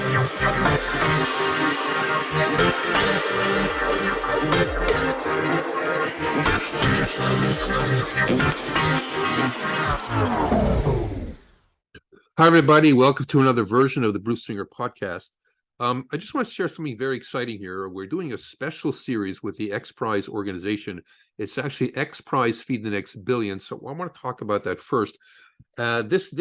Hi, everybody. Welcome to another version of the Bruce Singer podcast. I just want to share something very exciting here. We're doing a special series with the XPRIZE organization. It's actually XPRIZE Feed the Next Billion. So I want to talk about that first. This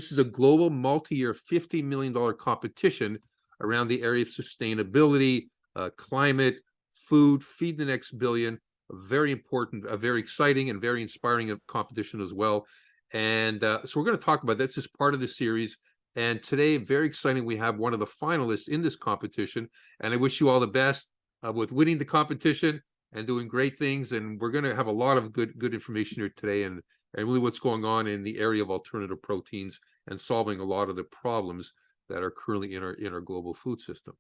is a global multi-year $50 million competition around the area of sustainability, climate, food, Feed the Next Billion. A very important, a very exciting and very inspiring competition as well. And so we're going to talk about this as part of the series. And today, very exciting, we have one of the finalists in this competition. And I wish you all the best with winning the competition and doing great things. And we're going to have a lot of good information here today, and really what's going on in the area of alternative proteins and solving a lot of the problems that are currently in our global food system.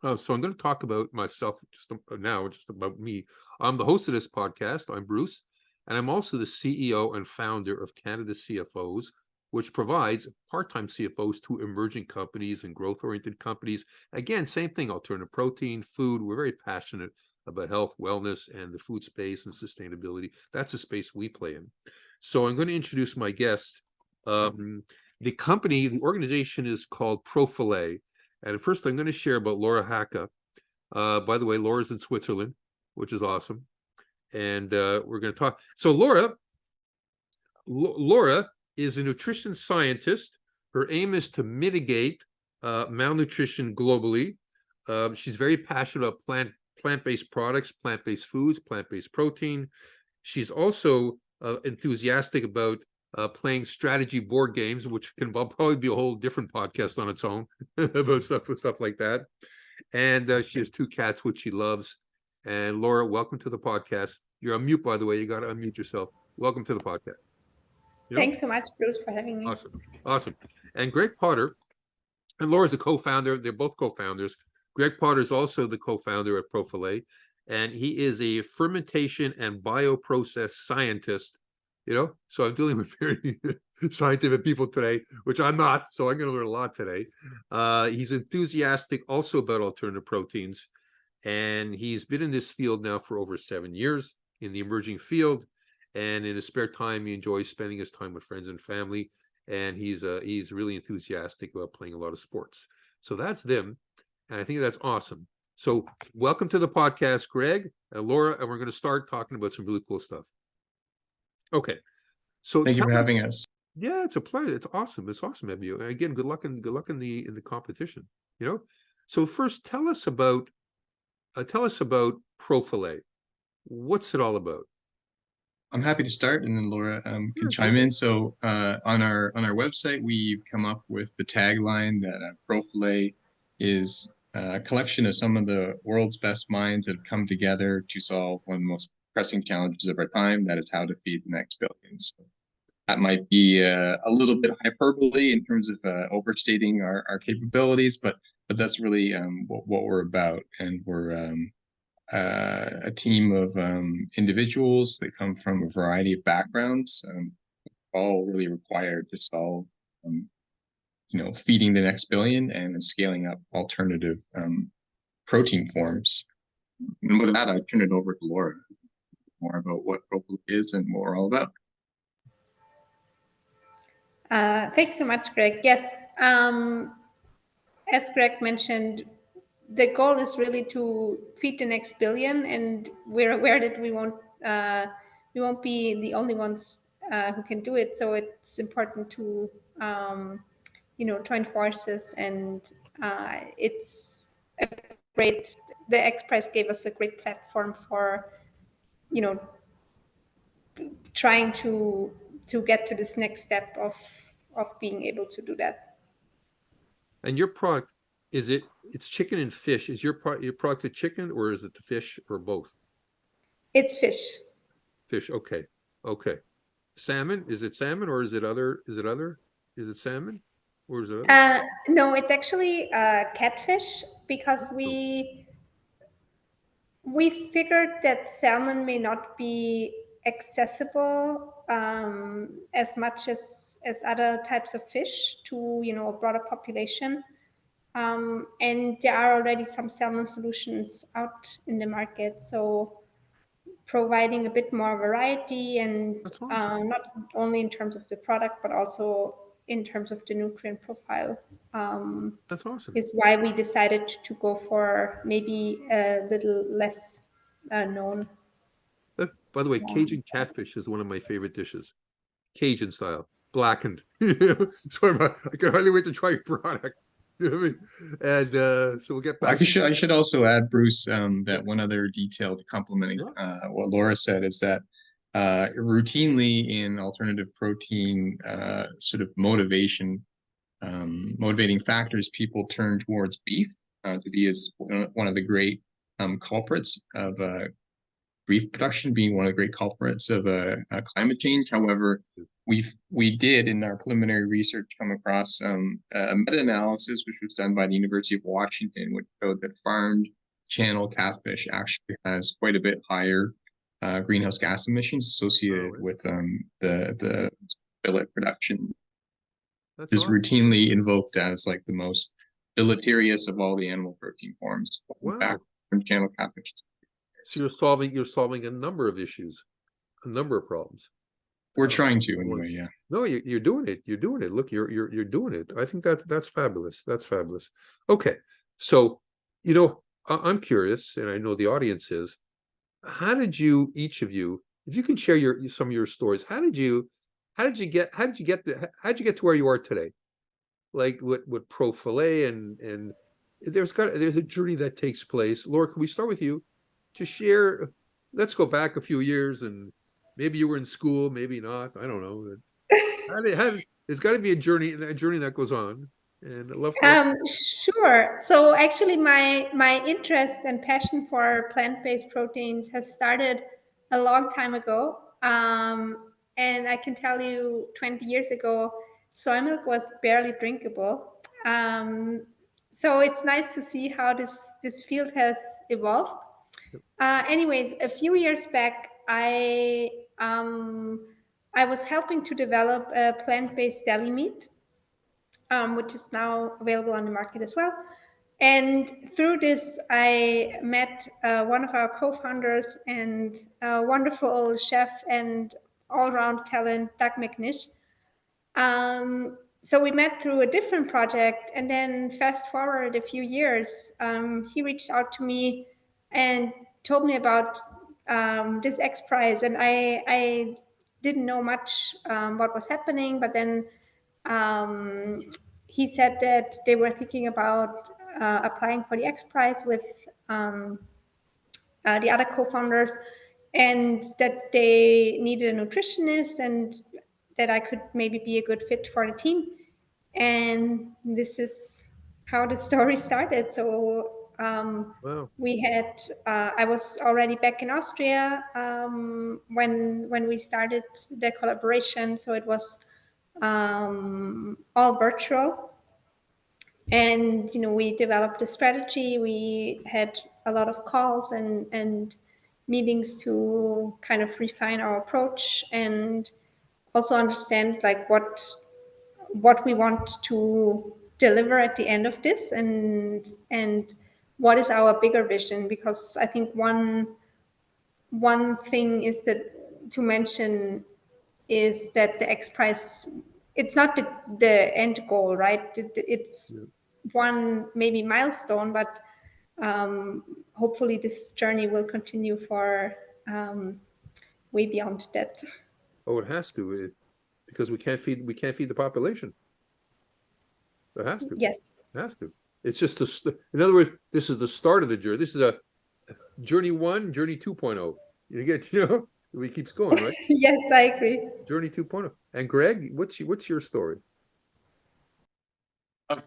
So I'm going to talk about myself just about me. I'm the host of this podcast. I'm Bruce. And I'm also the CEO and founder of Canada CFOs, which provides part-time CFOs to emerging companies and growth-oriented companies. Again, same thing, alternative protein, food. We're very passionate about health, wellness, and the food space and sustainability. That's a space we play in. So I'm going to introduce my guest. The organization is called ProFillet. And first, I'm going to share about Laura Hackl. By the way, Laura's in Switzerland, which is awesome. And we're going to talk. So Laura is a nutrition scientist. Her aim is to mitigate malnutrition globally. She's very passionate about plant-based products, plant-based foods, plant-based protein. She's also enthusiastic about playing strategy board games, which can probably be a whole different podcast on its own about stuff like that. And she has 2 cats, which she loves. And Laura, welcome to the podcast. You're on mute, by the way. You got to unmute yourself. Welcome to the podcast. Thanks so much, Bruce, for having me. Awesome. And Greg Potter, and Laura's a co-founder. They're both co-founders. Greg Potter is also the co-founder at ProFillet, and he is a fermentation and bioprocess scientist. So I'm dealing with very scientific people today, which I'm not. So I'm going to learn a lot today. He's enthusiastic also about alternative proteins. And he's been in this field now for over 7 years in the emerging field. And in his spare time, he enjoys spending his time with friends and family. And he's really enthusiastic about playing a lot of sports. So that's them. And I think that's awesome. So welcome to the podcast, Greg and Laura. And we're going to start talking about some really cool stuff. Okay. So thank you for having us. Yeah, it's a pleasure. It's awesome. It's awesome to have you. Again, good luck in the competition. So first, tell us about ProFillet. What's it all about? I'm happy to start, and then Laura can chime in. So on our website, we've come up with the tagline that ProFillet is a collection of some of the world's best minds that have come together to solve one of the most pressing challenges of our time. That is how to feed the next billion. So that might be a little bit hyperbole in terms of overstating our capabilities, but that's really what we're about. And we're a team of individuals that come from a variety of backgrounds, all really required to solve, feeding the next billion and scaling up alternative protein forms. And with that, I turn it over to Laura, more about what ProFillet is and what we're all about. Thanks so much, Greg. Yes, as Greg mentioned, the goal is really to feed the next billion, and we're aware that we won't be the only ones who can do it. So it's important to join forces, and it's a great. The XPRIZE gave us a great platform for trying to get to this next step of being able to do that. And your product, it's chicken and fish. Is your product the chicken, or is it the fish, or both? It's fish. Fish. Okay. Salmon. Is it salmon, or is it other? Is it salmon, or is it other? No, it's actually catfish, because we figured that salmon may not be accessible as much as other types of fish to, you know, a broader population. And there are already some salmon solutions out in the market. So providing a bit more variety and That's awesome. not only in terms of the product, but also in terms of the nutrient profile, That's awesome. is why we decided to go for maybe a little less known. By the way, Um, Cajun catfish is one of my favorite dishes. Cajun style, blackened. So I can hardly wait to try your product. You know what I mean? And so we'll get back. I should also add, Bruce, Yeah. that one other detail to complementing Yeah. what Laura said is that routinely in alternative protein sort of motivating factors, people turn towards beef to be as one of the great culprits of beef production, being one of the great culprits of climate change. However, we did in our preliminary research come across a meta-analysis which was done by the University of Washington, which showed that farmed channel catfish actually has quite a bit higher greenhouse gas emissions associated with the fillet production. That's Is awesome. routinely invoked as like the most deleterious of all the animal protein forms. In fact, Wow. farmed channel catfish. So you're solving a number of issues, a number of problems. We're trying to One- anyway, yeah. No, you're doing it. You're doing it. Look, you're doing it. I think that's fabulous. That's fabulous. Okay, so you know, I'm curious, and I know the audience is. How did you, each of you, if you can share some of your stories, how did you get to where you are today? Like with ProFillet and there's a journey that takes place. Laura, can we start with you to share? Let's go back a few years and maybe you were in school, maybe not. I don't know. There's got to be a journey that goes on, and I love. Sure. So actually, my interest and passion for plant-based proteins has started a long time ago. And I can tell you, 20 years ago, soy milk was barely drinkable. So it's nice to see how this field has evolved. Anyways, a few years back, I was helping to develop a plant-based deli meat, which is now available on the market as well. And through this, I met one of our co-founders and a wonderful chef and all-round talent, Doug McNish. So we met through a different project, and then fast forward a few years, he reached out to me and told me about this XPRIZE, and I didn't know much what was happening, but then um, he said that they were thinking about applying for the XPRIZE with the other co-founders, and that they needed a nutritionist and that I could maybe be a good fit for the team. And this is how the story started. So Wow. we had I was already back in Austria when we started the collaboration. So it was all virtual, and you know, we developed a strategy. We had a lot of calls and meetings to kind of refine our approach and also understand like what we want to deliver at the end of this, and what is our bigger vision. Because I think one thing is that to mention is that the XPRIZE, it's not the end goal, right? It's Yeah. one maybe milestone, but hopefully this journey will continue for way beyond that. Oh, it has to, because we can't feed the population. It has to. Yes. It has to. It's just in other words, this is the start of the journey. This is a journey 1, journey 2.0. You get, it keeps going, right? Yes, I agree. Journey 2.0. And Greg, what's your story?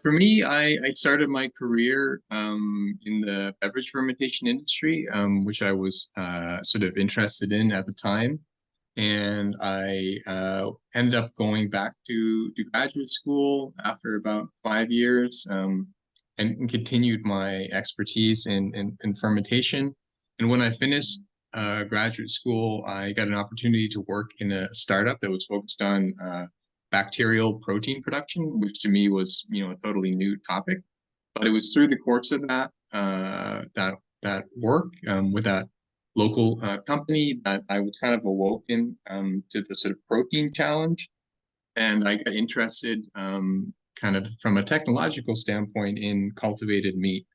For me, I started my career in the beverage fermentation industry, which I was sort of interested in at the time. And I ended up going back to graduate school after about 5 years, and continued my expertise in fermentation. And when I finished graduate school, I got an opportunity to work in a startup that was focused on bacterial protein production, which to me was, a totally new topic. But it was through the course of that work with that local company that I was kind of awoken to the sort of protein challenge, and I got interested kind of from a technological standpoint in cultivated meat.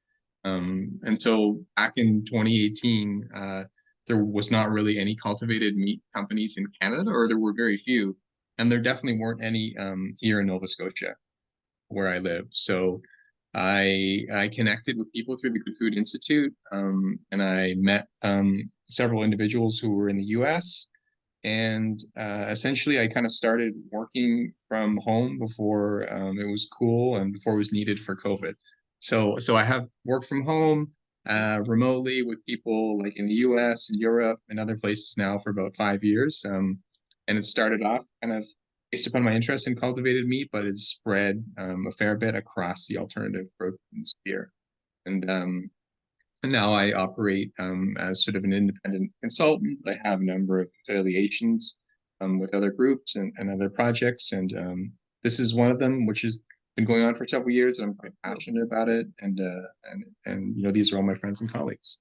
And so back in 2018, there was not really any cultivated meat companies in Canada, or there were very few, and there definitely weren't any here in Nova Scotia, where I live. So I connected with people through the Good Food Institute, and I met several individuals who were in the U.S. And essentially, I kind of started working from home before it was cool and before it was needed for COVID. So I have worked from home remotely with people like in the U.S. and Europe and other places now for about 5 years. And it started off kind of based upon my interest in cultivated meat, but it's spread a fair bit across the alternative protein sphere. And now I operate as sort of an independent consultant, but I have a number of affiliations with other groups and other projects. And this is one of them, which has been going on for several years. And I'm quite passionate about it. And these are all my friends and colleagues.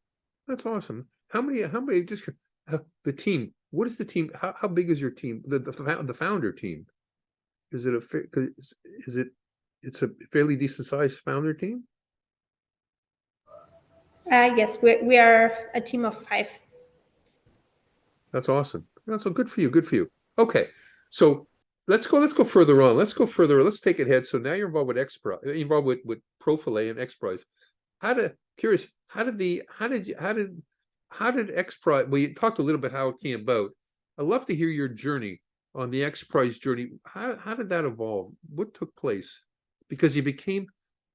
That's awesome. How many, just the team, what is the team? How big is your team? The founder team? Is it it's a fairly decent sized founder team? Yes, we are a team of 5. That's awesome. That's so good for you. Good for you. Okay, so let's go further on. Let's go further. Let's take it ahead. So now you're involved with XPRIZE, involved with ProFillet and XPRIZE. Curious, how did XPRIZE? Well, you talked a little bit how it came about. I'd love to hear your journey on the XPRIZE journey. How did that evolve? What took place? Because you became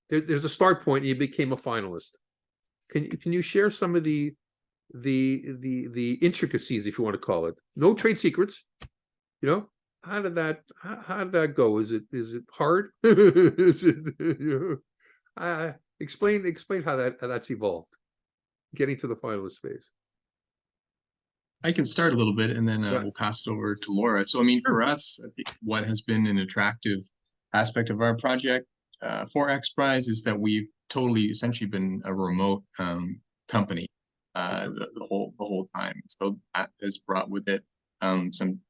there's a start point. And you became a finalist. Can you share some of the intricacies, if you want to call it? No trade secrets. How did that go? Is it hard? Explain how that's evolved, getting to the finalist phase. I can start a little bit and then Right. we'll pass it over to Laura. So, I mean, for Sure. us, I think what has been an attractive aspect of our project for XPRIZE is that we've totally essentially been a remote company the whole time. So that has brought with it some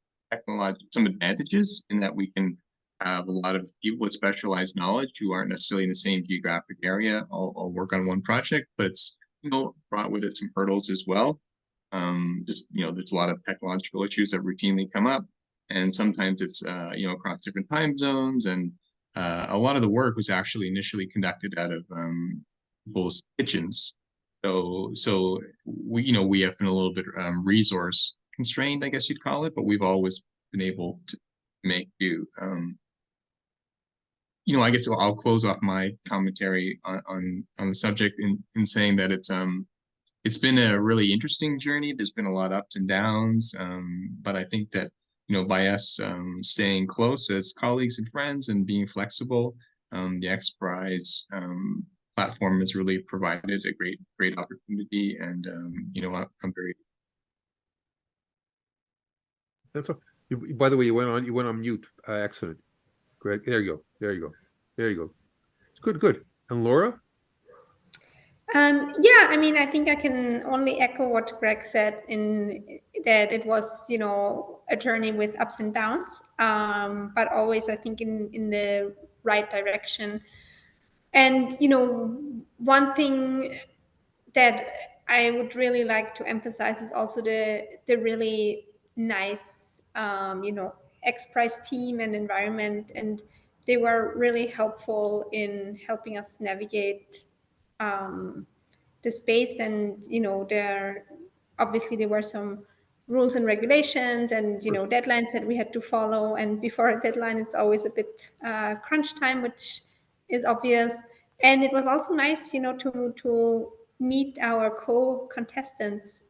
advantages in that we can have a lot of people with specialized knowledge who aren't necessarily in the same geographic area all work on one project, but it's brought with it some hurdles as well. There's a lot of technological issues that routinely come up, and sometimes it's across different time zones, and a lot of the work was actually initially conducted out of people's kitchens. So we have been a little bit resource constrained, I guess you'd call it, but we've always been able to make do. I guess I'll close off my commentary on the subject in saying that it's been a really interesting journey. There's been a lot of ups and downs, but I think that by us staying close as colleagues and friends and being flexible, the XPRIZE platform has really provided a great opportunity, and I'm very. That's all. By the way, you went on mute by accident. Greg, there you go. It's good. And Laura? Yeah, I mean, I think I can only echo what Greg said in that it was, a journey with ups and downs, but always, I think, in the right direction. And, one thing that I would really like to emphasize is also the really nice, XPRIZE team and environment, and they were really helpful in helping us navigate the space. And there were some rules and regulations and deadlines that we had to follow. And before a deadline, it's always a bit crunch time, which is obvious. And it was also nice, to meet our co-contestants.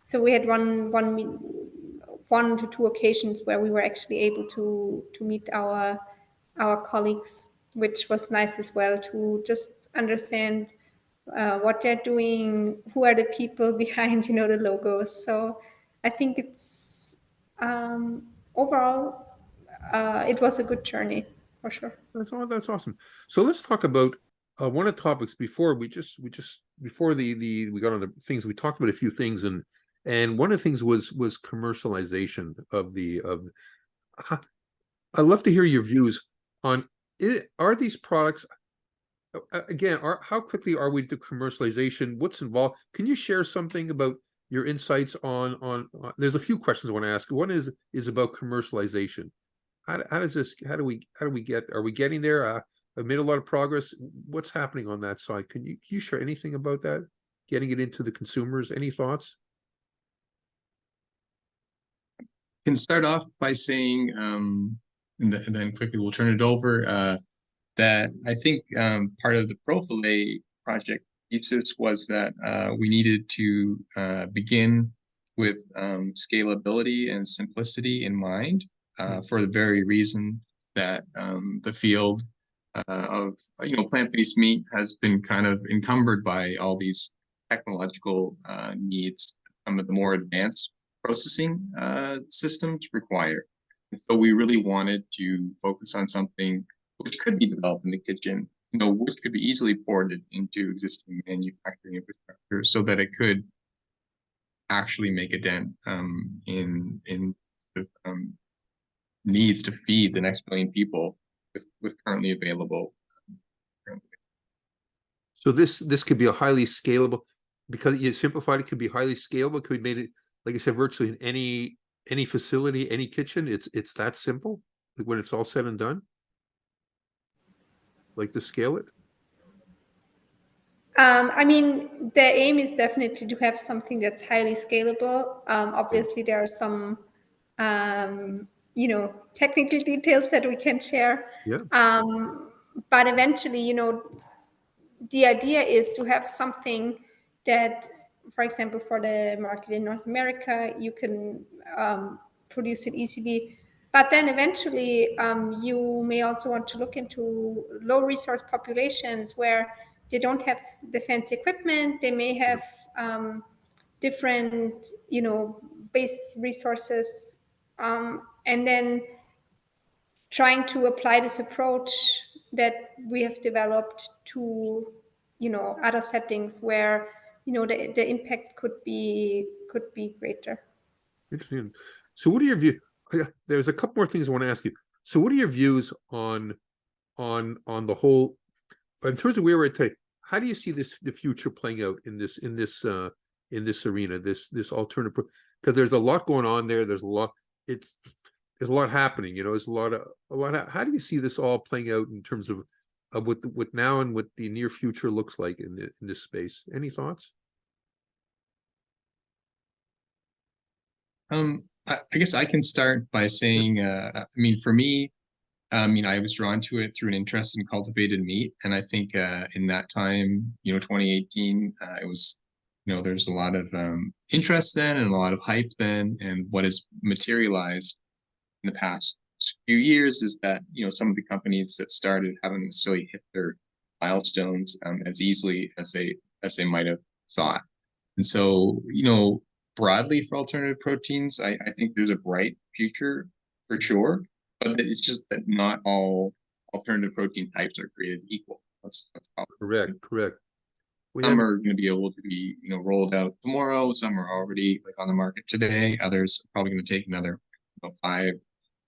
So we had one to two occasions where we were actually able to meet our colleagues, which was nice as well to just understand what they're doing, who are the people behind, the logos. So I think it's overall, it was a good journey for sure. That's awesome. So let's talk about one of the topics before we before we got on the things. We talked about a few things, and one of the things was commercialization of the of. I'd love to hear your views on it. Are these products again? How quickly are we to commercialization? What's involved? Can you share something about your insights on? There's a few questions I want to ask. One is about commercialization. How does this? How do we get? Are we getting there? I've made a lot of progress. What's happening on that side? Can you share anything about that? Getting it into the consumers? Any thoughts? Can start off by saying, and then quickly we'll turn it over. That I think part of the ProFillet project thesis was that we needed to begin with scalability and simplicity in mind, for the very reason that the field of plant-based meat has been kind of encumbered by all these technological needs. Some of the more advanced processing systems require. And so we really wanted to focus on something which could be developed in the kitchen, which could be easily ported into existing manufacturing infrastructure so that it could actually make a dent in needs to feed the next billion people with currently available. So this could be a highly scalable, because you simplified it, could be highly scalable. Could be made it, like I said, virtually in any facility, any kitchen. It's that simple, like when it's all said and done. Like to scale it. I mean, the aim is definitely to have something that's highly scalable. Obviously, there are some, technical details that we can share. Yeah. But eventually, the idea is to have something that, for example, for the market in North America, you can produce it easily. But then eventually, you may also want to look into low resource populations where they don't have the fancy equipment. They may have different, base resources, and then trying to apply this approach that we have developed to, other settings where, the impact could be greater. Interesting. So what are your views? There's a couple more things I want to ask you. So what are your views on the whole, in terms of where we're at today? How do you see the future playing out in this arena, this alternative? Because there's a lot going on there. There's a lot happening. There's a lot. How do you see this all playing out in terms of what now and what the near future looks like in this space? Any thoughts? I guess I can start by saying, I mean, for me, I was drawn to it through an interest in cultivated meat, and I think in that time, 2018, it was, there's a lot of interest then and a lot of hype then, and what has materialized in the past few years is that some of the companies that started haven't necessarily hit their milestones as easily as they might have thought, and so broadly for alternative proteins, I think there's a bright future for sure, but it's just that not all alternative protein types are created equal. That's Correct. Some are going to be able to be rolled out tomorrow. Some are already like on the market today. Others are probably going to take another 5,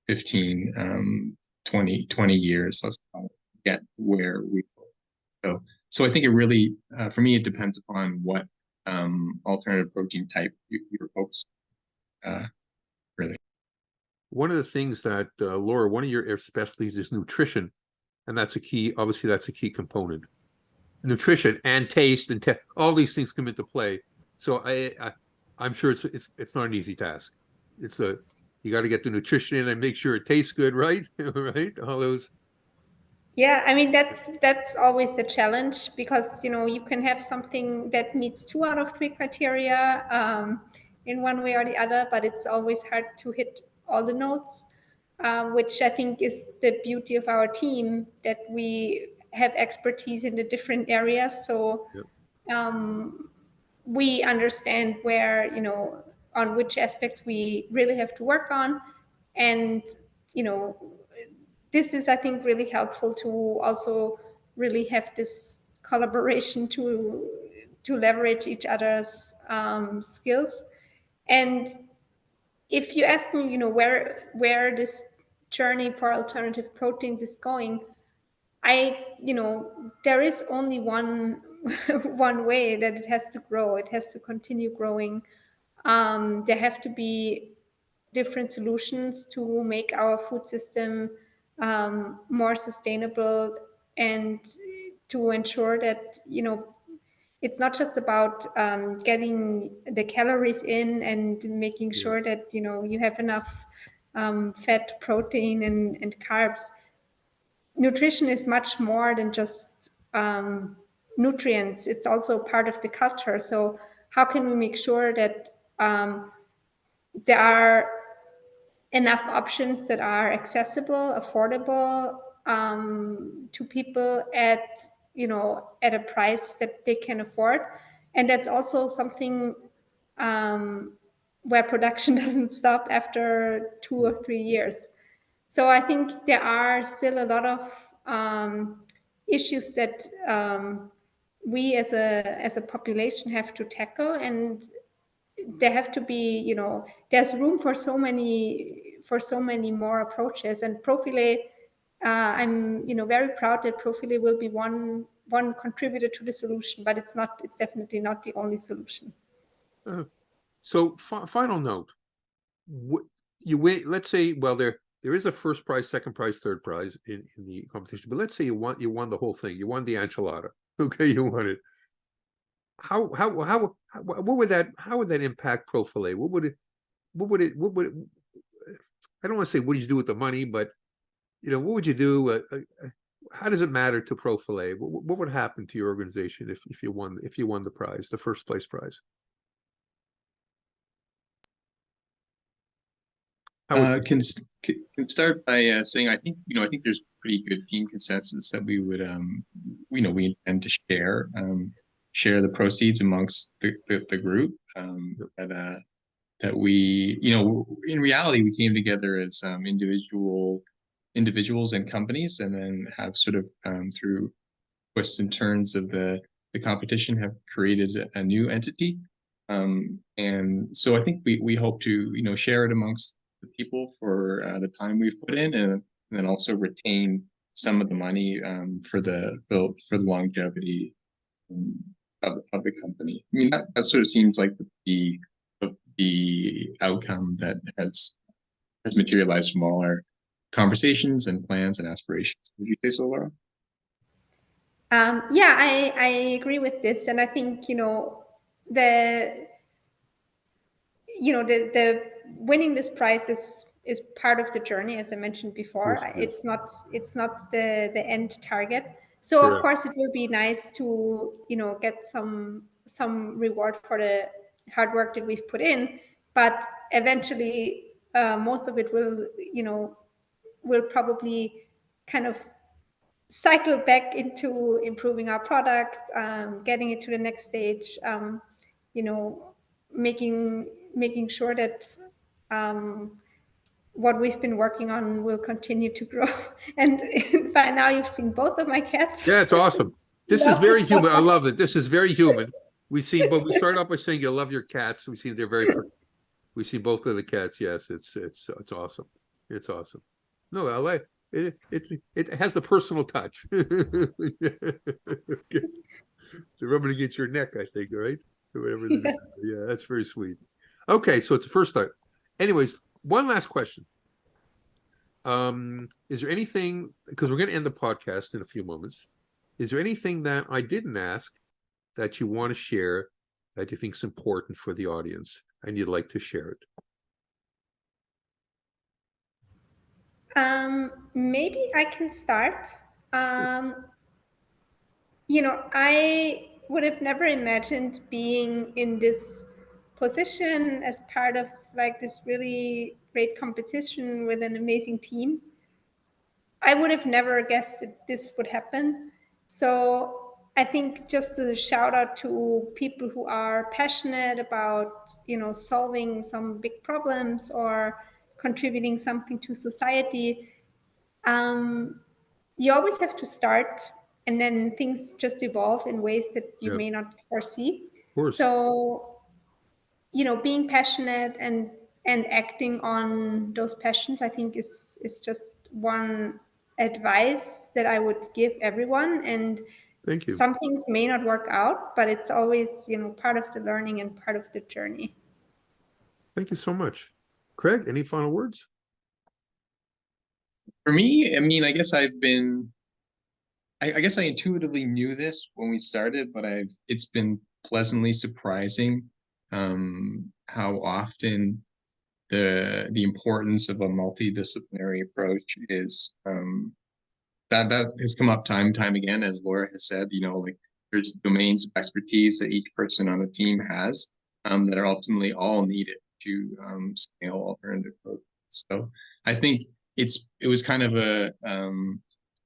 15, 20 years. Let's get where we go. So I think it really, for me, it depends upon what alternative protein type you're focused really. One of the things that Laura, one of your specialties is nutrition, and that's a key. Obviously, that's a key component. Nutrition and taste and all these things come into play. So I'm sure it's not an easy task. You got to get the nutrition in and make sure it tastes good, right? Right? All those. Yeah, I mean that's always a challenge because you can have something that meets 2 out of 3 criteria in one way or the other, but it's always hard to hit all the notes, which I think is the beauty of our team, that we have expertise in the different areas. So Yep. we understand where, on which aspects we really have to work on. And, this is, I think, really helpful to also really have this collaboration to leverage each other's skills. And if you ask me, where this journey for alternative proteins is going, there is only one one way that it has to grow. It has to continue growing. There have to be different solutions to make our food system more sustainable, and to ensure that it's not just about getting the calories in and making sure that you have enough fat, protein, and carbs. Nutrition is much more than just nutrients. It's also part of the culture. So how can we make sure that there are enough options that are accessible, affordable to people at at a price that they can afford? And that's also something where production doesn't stop after 2 or 3 years. So I think there are still a lot of issues that we as a population have to tackle, and there have to be, there's room for so many more approaches. And ProFillet, I'm very proud that ProFillet will be one contributor to the solution, but it's definitely not the only solution. So final note, you win, let's say, well, there is a first prize, second prize, third prize in the competition, but let's say you won the whole thing, you won the enchilada. Okay, you won it. What would that impact ProFillet? What would it I don't want to say what did you do with the money, but what would you do? How does it matter to ProFillet? What would happen to your organization if you won the prize, the first place prize? Can start by saying I think there's pretty good team consensus that we would we intend to share the proceeds amongst the group, that we in reality we came together as individuals and companies, and then have sort of through twists and turns of the competition have created a new entity. And so I think we hope to share it amongst the people for the time we've put in, and then also retain some of the money for the longevity of the company. I mean, that sort of seems like the outcome that has materialized from all our conversations and plans and aspirations. Would you say so, Laura? Yeah, I agree with this, and I think the the winning this prize is part of the journey, as I mentioned before. Yes. It's not the end target. So Correct. Of course it will be nice to get some reward for the hard work that we've put in, but eventually most of it will probably kind of cycle back into improving our product, getting it to the next stage, making sure that what we've been working on will continue to grow. And by now you've seen both of my cats. Yeah, it's awesome. This is Love very this human. I podcast. love it. This is very human. We start off by saying you love your cats. We see we see both of the cats. Yes, it's awesome. It's awesome. No, I like it. It has the personal touch. They're rubbing against your neck, I think, right? Or whatever. Yeah, that's very sweet. Okay, so it's the first start. Anyways, one last question. Is there anything, because we're going to end the podcast in a few moments, is there anything that I didn't ask that you want to share that you think is important for the audience and you'd like to share it? Maybe I can start. I would have never imagined being in this position as part of like this really great competition with an amazing team. I would have never guessed that this would happen. So I think just a shout out to people who are passionate about, solving some big problems or contributing something to society. You always have to start, and then things just evolve in ways that you Yeah, may not foresee. of course. So, being passionate and acting on those passions, I think is just one advice that I would give everyone. And Thank you. some things may not work out, but it's always, part of the learning and part of the journey. Thank you so much. Craig, any final words? For me, I mean, I guess I guess I intuitively knew this when we started, but it's been pleasantly surprising how often the importance of a multidisciplinary approach is that has come up time and time again, as Laura has said. Like there's domains of expertise that each person on the team has that are ultimately all needed to scale alternative approaches. So I think it was kind of an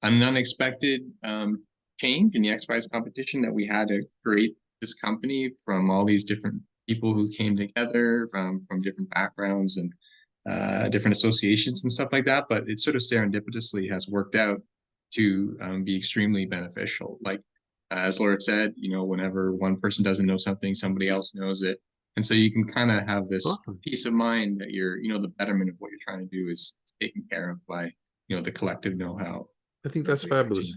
unexpected change in the XPRIZE competition that we had to create this company from all these different people who came together from different backgrounds and different associations and stuff like that. But it sort of serendipitously has worked out to be extremely beneficial. Like as Laura said, whenever one person doesn't know something, somebody else knows it. And so you can kind of have this Awesome. peace of mind that the betterment of what you're trying to do is taken care of by, the collective know-how. I think that's fabulous.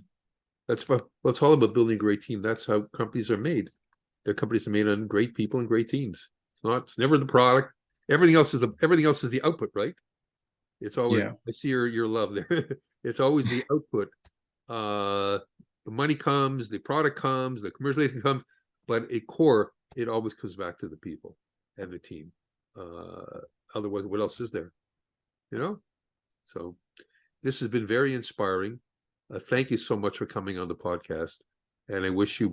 That's well, it's all about building a great team. That's how companies are made. Their companies are made on great people and great teams. It's never the product. Everything else is the output, right? It's always, Yeah. I see your love there. It's always the output. The money comes, the product comes, the commercialization comes, but at core, it always comes back to the people and the team. Otherwise, what else is there? So this has been very inspiring. Thank you so much for coming on the podcast. And I wish you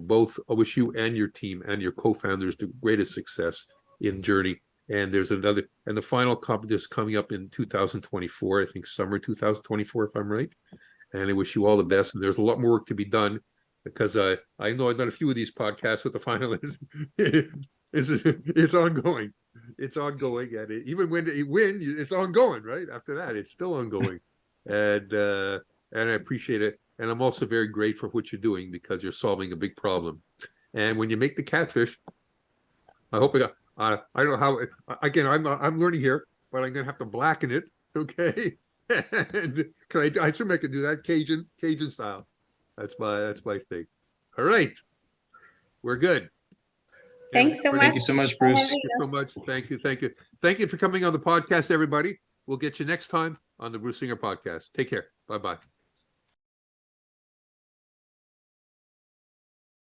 and your team and your co-founders the greatest success in Journey. And the final competition is coming up in 2024, I think summer 2024, if I'm right. And I wish you all the best. And there's a lot more work to be done because I know I've done a few of these podcasts with the finalists. It's ongoing. It's ongoing. And even when they win, it's ongoing, right? After that, it's still ongoing. And I appreciate it. And I'm also very grateful for what you're doing because you're solving a big problem. And when you make the catfish, I hope I don't know how. Again, I'm learning here, but I'm gonna have to blacken it. Okay, and I assume I can do that Cajun style. That's my thing. All right, we're good. Thanks so much. Thank you so much, Bruce. for having Thank you so us. much. Thank you for coming on the podcast, everybody. We'll get you next time on the Bruce Singer podcast. Take care. Bye-bye.